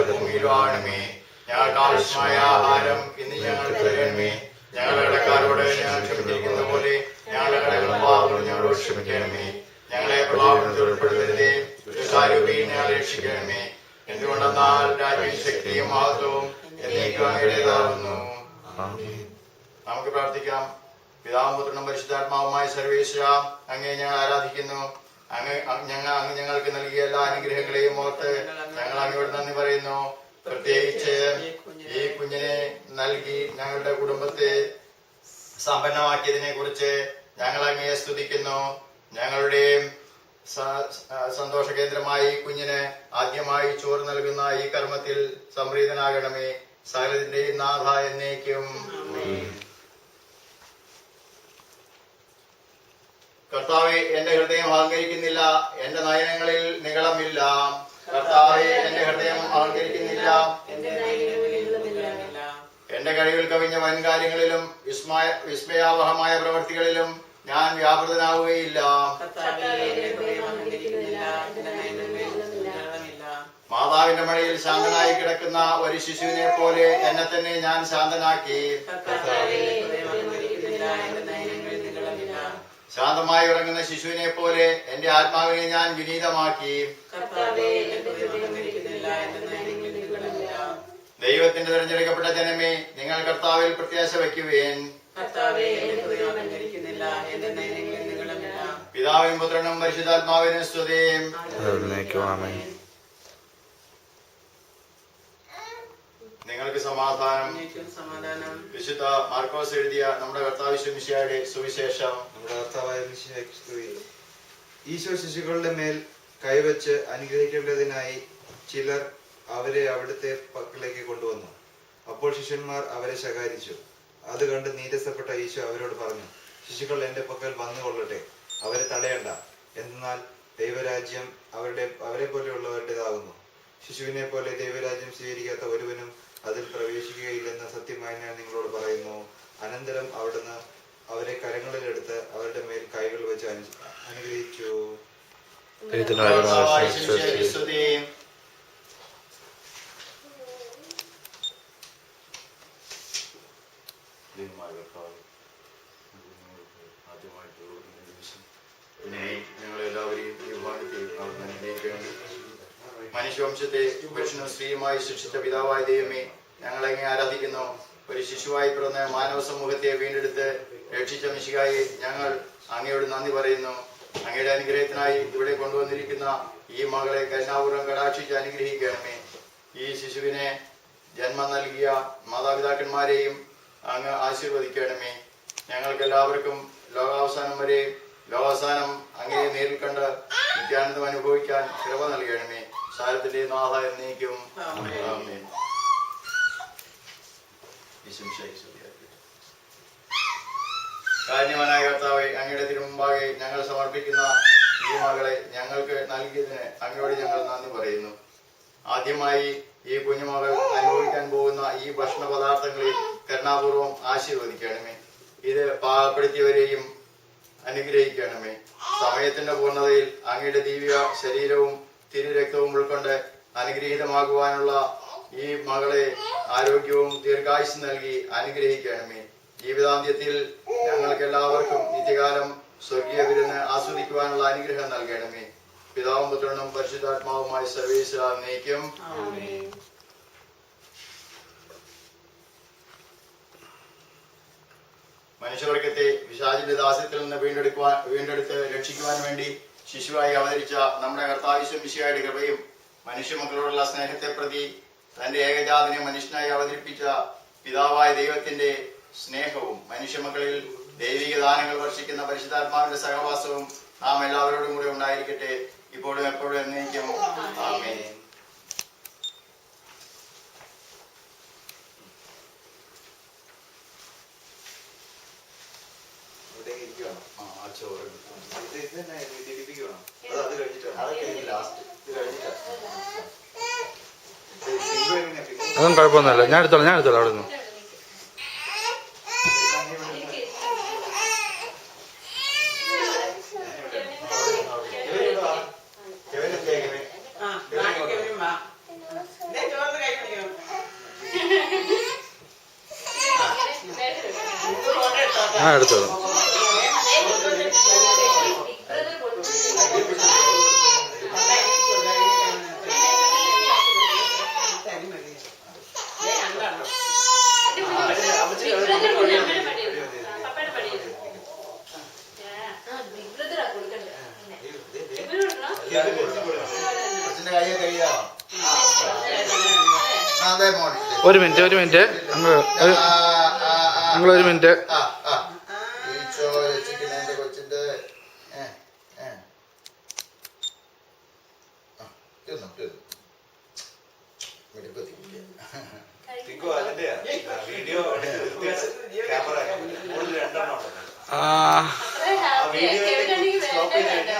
ഭൂമിയിലുമാണമേ. ഞങ്ങൾക്ക് ആവശ്യമായ ആഹാരം ഇന്ന് ഞങ്ങൾക്ക് തരണമേ. ഞങ്ങളുടെ കടക്കാരോട് ഞങ്ങൾ ക്ഷമിച്ചിരിക്കുന്ന പോലെ ഞങ്ങളുടെ കടകളും പാപങ്ങളും ഞങ്ങളോട് ക്ഷമിക്കണമേ. ഞങ്ങളെ പ്രലോഭനത്തിൽ ഉൾപ്പെടുത്തരുതേ, ദുഷ്ടാരൂപിയിൽ ഞങ്ങളെ രക്ഷിക്കണമേ. എന്തുകൊണ്ടെന്നാൽ രാജ്യവും ശക്തിയും മഹത്വവും എന്നേക്കും അങ്ങയുടേതാകുന്നു. നമുക്ക് പ്രാർത്ഥിക്കാം. പിതാവും പുത്രനും പരിശുദ്ധാത്മാവുമായ സർവേശ്വര, അങ്ങയെ ഞങ്ങൾ ആരാധിക്കുന്നു. അങ്ങ് ഞങ്ങൾക്ക് നൽകിയ എല്ലാ അനുഗ്രഹങ്ങളെയും ഓർത്ത് ഞങ്ങൾ അങ്ങയോട് നന്ദി പറയുന്നു. പ്രത്യേകിച്ച് ഈ കുഞ്ഞിനെ നൽകി ഞങ്ങളുടെ കുടുംബത്തെ സമ്പന്നമാക്കിയതിനെ കുറിച്ച് ഞങ്ങൾ അങ്ങയെ സ്തുതിക്കുന്നു. ഞങ്ങളുടെ സന്തോഷ കേന്ദ്രമായി കുഞ്ഞിന് ആദ്യമായി ചോറ് നൽകുന്ന ഈ കർമ്മത്തിൽ സംപ്രീതനാകണമേ. സകലത്തിന്റെയും നാഥ എന്നേക്കും. കർത്താവേ, എന്റെ ഹൃദയം അഹങ്കരിക്കുന്നില്ല, എന്റെ നയനങ്ങളിൽ നിഗളമില്ല. കർത്താവേ, എന്റെ ഹൃദയം അഹങ്കരിക്കുന്നില്ല, എന്റെ കഴിവിൽ കവിഞ്ഞ വൻകാര്യങ്ങളിലും വിസ്മയാവഹമായ പ്രവൃത്തികളിലും ഞാൻ വ്യാപൃതനാവുകയില്ല. മാതാവിന്റെ മടിയിൽ ശാന്തനായി കിടക്കുന്ന ഒരു ശിശുവിനെ പോലെ എന്നെ തന്നെ ഞാൻ ശാന്തനാക്കി. ശാന്തമായി ഉറങ്ങുന്ന ശിശുവിനെ പോലെ എന്റെ ആത്മാവിനെ ഞാൻ വിനീതമാക്കി. ദൈവത്തിന്റെ തിരഞ്ഞെടുക്കപ്പെട്ട ജനമേ, നിങ്ങൾ കർത്താവിൽ പ്രത്യാശ വയ്ക്കുവേൻ. പിതാവിനും പുത്രനും പരിശുദ്ധാത്മാവിനും സ്തുതി. നിങ്ങൾക്ക് സമാധാനം. വിശുദ്ധ മാർക്കോസ് എഴുതിയ നമ്മുടെ കർത്താവ് മിശിഹായുടെ സുവിശേഷം. നമ്മുടെ കർത്താവായ മിശിഹായ്ക്ക് സ്തുതി. ഈശോ ശിശുക്കളുടെ മേൽ കൈവച്ച് അനുഗ്രഹിക്കേണ്ടതിനായി ചിലർ അവരെ അവിടുത്തെ പക്കലേക്ക് കൊണ്ടുവന്നു. അപ്പോൾ ശിഷ്യന്മാർ അവരെ ശകാരിച്ചു. അത് കണ്ട് നീരസപ്പെട്ട ഈശോ അവരോട് പറഞ്ഞു, ശിശുക്കൾ എന്റെ പക്കൽ വന്നുകൊള്ളട്ടെ, അവരെ തടയണ്ട. എന്നാൽ ദൈവരാജ്യം അവരെ പോലെയുള്ളവരുടേതാകുന്നു. ശിശുവിനെ പോലെ ദൈവരാജ്യം സ്വീകരിക്കാത്ത ഒരുവനും അതിൽ പ്രവേശിക്കുകയില്ലെന്ന് സത്യമായി ഞാൻ നിങ്ങളോട് പറയുന്നു. അനന്തരം അവിടുന്ന് അവരെ കരങ്ങളിലെടുത്ത് അവരുടെ മേൽ കൈകൾ വെച്ച് അനുഗ്രഹിച്ചു. ഞങ്ങളെല്ലാവരെയും ഈ വിഭാഗത്തിൽ മനുഷ്യവംശത്തെ പുരുഷനും സ്ത്രീയുമായി സൃഷ്ടിച്ച പിതാവായ ദൈവമേ, ഞങ്ങളെങ്ങനെ ആരാധിക്കുന്നു. ഒരു ശിശുവായി പിറന്ന് മാനവ സമൂഹത്തെ വീണ്ടെടുത്ത് രക്ഷിച്ച മിശിഹായെ ഞങ്ങൾ അങ്ങയോട് നന്ദി പറയുന്നു. അങ്ങയുടെ അനുഗ്രഹത്തിനായി ഇവിടെ കൊണ്ടുവന്നിരിക്കുന്ന ഈ മകളെ കരുണാപൂർവ്വം കടാക്ഷിച്ച് അനുഗ്രഹിക്കണമേ. ഈ ശിശുവിനെ ജന്മം നൽകിയ മാതാപിതാക്കന്മാരെയും അങ്ങ് ആശീർവദിക്കണമേ. ഞങ്ങൾക്ക് എല്ലാവർക്കും ലോകാവസാനം അങ്ങയെ നേരിൽ കണ്ട് നിത്യാനന്ദം അനുഭവിക്കാൻ കൃപ നൽകണമേ. ശാരത്തിന്റെ നാഥ എന്നേക്കും. ആമേൻ. കാരുണ്യവാനായ കർത്താവേ, അങ്ങയുടെ തിരുമുമ്പാകെ ഞങ്ങൾ സമർപ്പിക്കുന്ന ഈ മകളെ ഞങ്ങൾക്ക് നൽകിയതിന് അങ്ങയോട് ഞങ്ങൾ നന്ദി പറയുന്നു. ആദ്യമായി ഈ കുഞ്ഞുമകൾ അനുഭവിക്കാൻ പോകുന്ന ഈ ഭക്ഷണ പദാർത്ഥങ്ങളിൽ കരുണാപൂർവം ആശീർവദിക്കണമേ. ഇത് പാകപ്പെടുത്തിയവരെയും അനുഗ്രഹിക്കണമേ. സമയത്തിന്റെ പൂർണ്ണതയിൽ അങ്ങയുടെ ദിവ്യ ശരീരവും തിരുരക്തവും ഉൾക്കൊണ്ട് അനുഗ്രഹീതമാകുവാനുള്ള ഈ മകളെ ആരോഗ്യവും ദീർഘായുസ്സും നൽകി അനുഗ്രഹിക്കണമേ. ജീവിതാന്ത്യത്തിൽ ഞങ്ങൾക്ക് എല്ലാവർക്കും നിത്യകാലം സ്വർഗീയ വിരുന്ന് ആസ്വദിക്കുവാനുള്ള അനുഗ്രഹം നൽകണമേ. പിതാവും പുത്രനും പരിശുദ്ധാത്മാവുമായി സർവേശ്വരാ എന്നേക്കും. മനുഷ്യവർഗത്തെ പിശാചിന്റെ ദാസ്യത്തിൽ നിന്ന് വീണ്ടെടുത്ത് രക്ഷിക്കുവാൻ വേണ്ടി ശിശുവായി അവതരിച്ച നമ്മുടെ കർത്താവ് മിശിഹായുടെ കൃപയും മനുഷ്യമക്കളോടുള്ള സ്നേഹത്തെ പ്രതി തന്റെ ഏകജാതനെ മനുഷ്യനായി അവതരിപ്പിച്ച പിതാവായ ദൈവത്തിന്റെ സ്നേഹവും മനുഷ്യമക്കളിൽ ദൈവിക ദാനങ്ങൾ വർഷിക്കുന്ന പരിശുദ്ധാത്മാവിന്റെ സഹവാസവും നാം എല്ലാവരോടും കൂടെ ഉണ്ടായിരിക്കട്ടെ, ഇപ്പോഴും എപ്പോഴും എന്നേക്കും. ആമേൻ. അതൊന്നും കുഴപ്പമൊന്നുമില്ല, ഞാൻ എടുത്തോളാം അവിടെ നിന്ന്. ഞാൻ എടുത്തോളാം. കൊച്ചിന്റെ കയ്യെ കഴിയാമോ? അതെ മോനെ. ഒരു മിനിറ്റ് നിങ്ങൾ ഒരു മിനിറ്റ്. ഈശോ രക്ഷിക്കണേ എന്റെ കൊച്ചിന്റെ. വീഡിയോ ക്യാമറ 2 ആ വീഡിയോ സ്റ്റോപ്പ് ചെയ്ത്